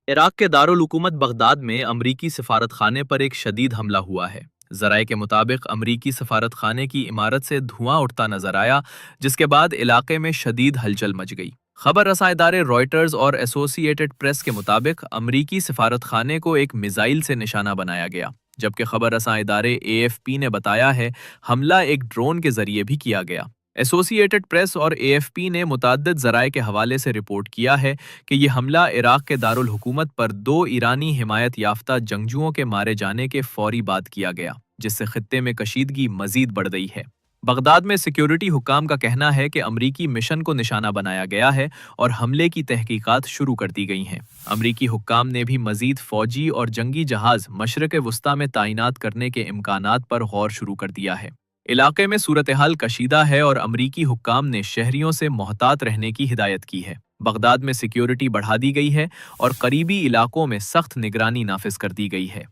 عراق کے دارالحکومت بغداد میں امریکی سفارت خانے پر ایک شدید حملہ ہوا ہے۔ ذرائع کے مطابق امریکی سفارت خانے کی عمارت سے دھواں اٹھتا نظر آیا، جس کے بعد علاقے میں شدید ہلچل مچ گئی۔ خبر رساں ادارے رائٹرز اور ایسوسی ایٹڈ پریس کے مطابق امریکی سفارت خانے کو ایک میزائل سے نشانہ بنایا گیا، جبکہ خبر رساں ادارے اے ایف پی نے بتایا ہے حملہ ایک ڈرون کے ذریعے بھی کیا گیا۔ ایسوسی ایٹڈ پریس اور اے ایف پی نے متعدد ذرائع کے حوالے سے رپورٹ کیا ہے کہ یہ حملہ عراق کے دارالحکومت پر دو ایرانی حمایت یافتہ جنگجوؤں کے مارے جانے کے فوری بعد کیا گیا، جس سے خطے میں کشیدگی مزید بڑھ گئی ہے۔ بغداد میں سیکیورٹی حکام کا کہنا ہے کہ امریکی مشن کو نشانہ بنایا گیا ہے اور حملے کی تحقیقات شروع کر دی گئی ہیں۔ امریکی حکام نے بھی مزید فوجی اور جنگی جہاز مشرق وسطیٰ میں تعینات کرنے کے امکانات پر غور شروع کر دیا ہے۔ علاقے میں صورتحال کشیدہ ہے اور امریکی حکام نے شہریوں سے محتاط رہنے کی ہدایت کی ہے۔ بغداد میں سیکیورٹی بڑھا دی گئی ہے اور قریبی علاقوں میں سخت نگرانی نافذ کر دی گئی ہے۔